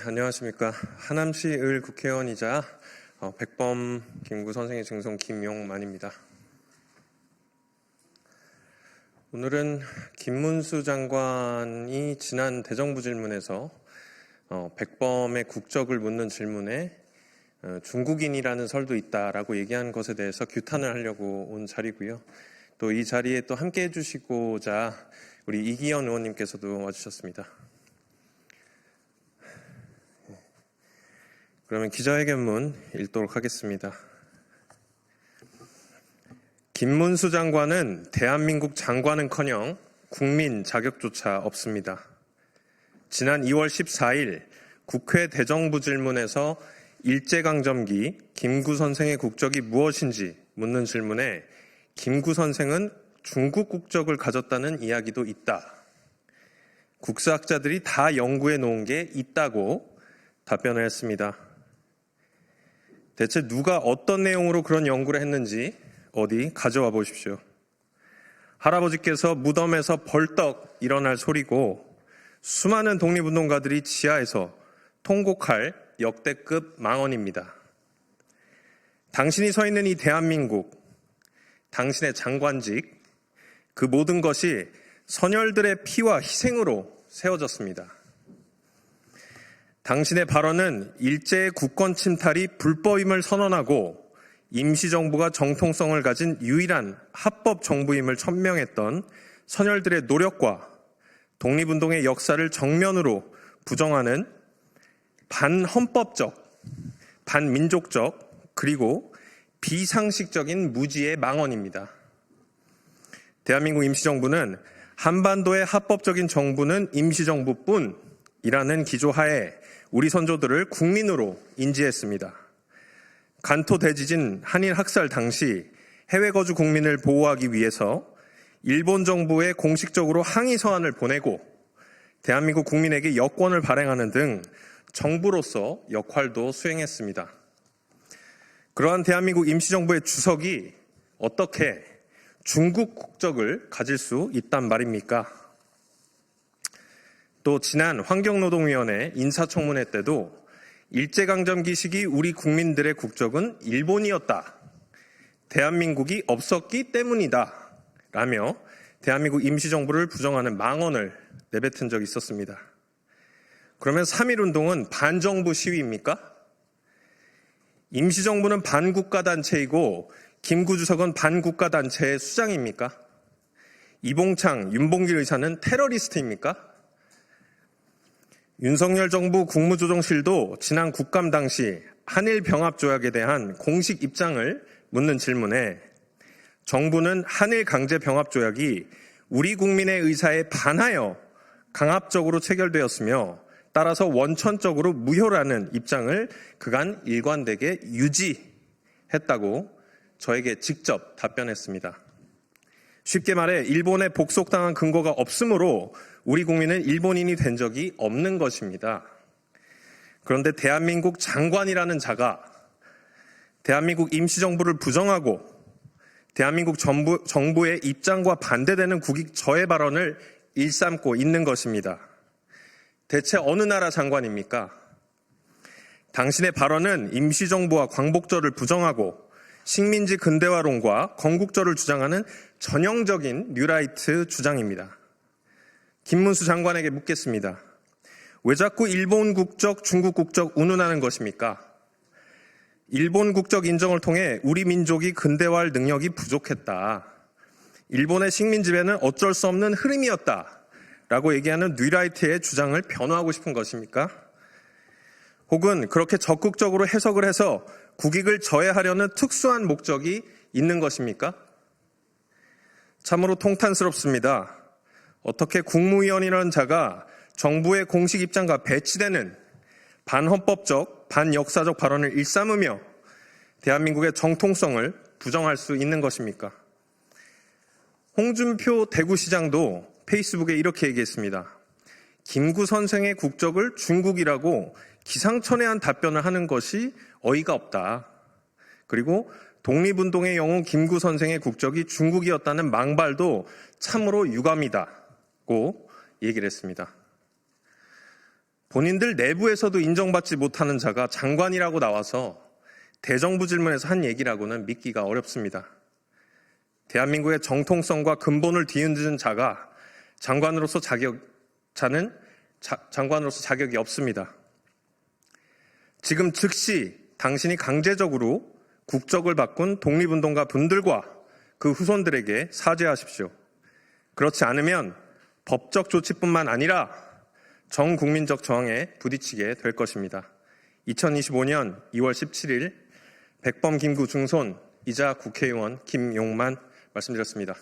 안녕하십니까. 하남시 을 국회의원이자 백범 김구 선생의 증손 김용만입니다. 오늘은 김문수 장관이 지난 대정부 질문에서 백범의 국적을 묻는 질문에 중국인이라는 설도 있다라고 얘기한 것에 대해서 규탄을 하려고 온 자리고요. 또 이 자리에 또 함께 해주시고자 우리 이기현 의원님께서도 와주셨습니다. 그러면 기자회견문 읽도록 하겠습니다. 김문수 장관은 대한민국 장관은커녕 국민 자격조차 없습니다. 지난 2월 14일 국회 대정부 질문에서 일제강점기 김구 선생의 국적이 무엇인지 묻는 질문에 김구 선생은 중국 국적을 가졌다는 이야기도 있다. 국사학자들이 다 연구해 놓은 게 있다고 답변을 했습니다. 대체 누가 어떤 내용으로 그런 연구를 했는지 어디 가져와 보십시오. 할아버지께서 무덤에서 벌떡 일어날 소리고 수많은 독립운동가들이 지하에서 통곡할 역대급 망언입니다. 당신이 서 있는 이 대한민국, 당신의 장관직, 그 모든 것이 선열들의 피와 희생으로 세워졌습니다. 당신의 발언은 일제의 국권 침탈이 불법임을 선언하고 임시정부가 정통성을 가진 유일한 합법 정부임을 천명했던 선열들의 노력과 독립운동의 역사를 정면으로 부정하는 반헌법적, 반민족적, 그리고 비상식적인 무지의 망언입니다. 대한민국 임시정부는 한반도의 합법적인 정부는 임시정부뿐이라는 기조하에 우리 선조들을 국민으로 인지했습니다. 간토 대지진 한일 학살 당시 해외 거주 국민을 보호하기 위해서 일본 정부에 공식적으로 항의 서한을 보내고 대한민국 국민에게 여권을 발행하는 등 정부로서 역할도 수행했습니다. 그러한 대한민국 임시정부의 주석이 어떻게 중국 국적을 가질 수 있단 말입니까? 또 지난 환경노동위원회 인사청문회 때도 일제강점기 시기 우리 국민들의 국적은 일본이었다. 대한민국이 없었기 때문이다. 라며 대한민국 임시정부를 부정하는 망언을 내뱉은 적이 있었습니다. 그러면 3.1운동은 반정부 시위입니까? 임시정부는 반국가단체이고 김구 주석은 반국가단체의 수장입니까? 이봉창, 윤봉길 의사는 테러리스트입니까? 윤석열 정부 국무조정실도 지난 국감 당시 한일병합조약에 대한 공식 입장을 묻는 질문에 정부는 한일강제병합조약이 우리 국민의 의사에 반하여 강압적으로 체결되었으며 따라서 원천적으로 무효라는 입장을 그간 일관되게 유지했다고 저에게 직접 답변했습니다. 쉽게 말해 일본에 복속당한 근거가 없으므로 우리 국민은 일본인이 된 적이 없는 것입니다. 그런데 대한민국 장관이라는 자가 대한민국 임시정부를 부정하고 대한민국 정부의 입장과 반대되는 국익 저해 발언을 일삼고 있는 것입니다. 대체 어느 나라 장관입니까? 당신의 발언은 임시정부와 광복절을 부정하고 식민지 근대화론과 건국절을 주장하는 전형적인 뉴라이트 주장입니다. 김문수 장관에게 묻겠습니다. 왜 자꾸 일본 국적, 중국 국적 운운하는 것입니까? 일본 국적 인정을 통해 우리 민족이 근대화할 능력이 부족했다. 일본의 식민 지배는 어쩔 수 없는 흐름이었다. 라고 얘기하는 뉴라이트의 주장을 변호하고 싶은 것입니까? 혹은 그렇게 적극적으로 해석을 해서 국익을 저해하려는 특수한 목적이 있는 것입니까? 참으로 통탄스럽습니다. 어떻게 국무위원이라는 자가 정부의 공식 입장과 배치되는 반헌법적, 반역사적 발언을 일삼으며 대한민국의 정통성을 부정할 수 있는 것입니까? 홍준표 대구시장도 페이스북에 이렇게 얘기했습니다. 김구 선생의 국적을 중국이라고 기상천외한 답변을 하는 것이 어이가 없다. 그리고 독립운동의 영웅 김구 선생의 국적이 중국이었다는 망발도 참으로 유감이다고 얘기를 했습니다. 본인들 내부에서도 인정받지 못하는 자가 장관이라고 나와서 대정부 질문에서 한 얘기라고는 믿기가 어렵습니다. 대한민국의 정통성과 근본을 뒤흔드는 자가 장관으로서 자격이 없습니다. 지금 즉시 당신이 강제적으로 국적을 바꾼 독립운동가 분들과 그 후손들에게 사죄하십시오. 그렇지 않으면 법적 조치뿐만 아니라 정국민적 저항에 부딪히게 될 것입니다. 2025년 2월 17일 백범 김구 중손이자 국회의원 김용만 말씀드렸습니다.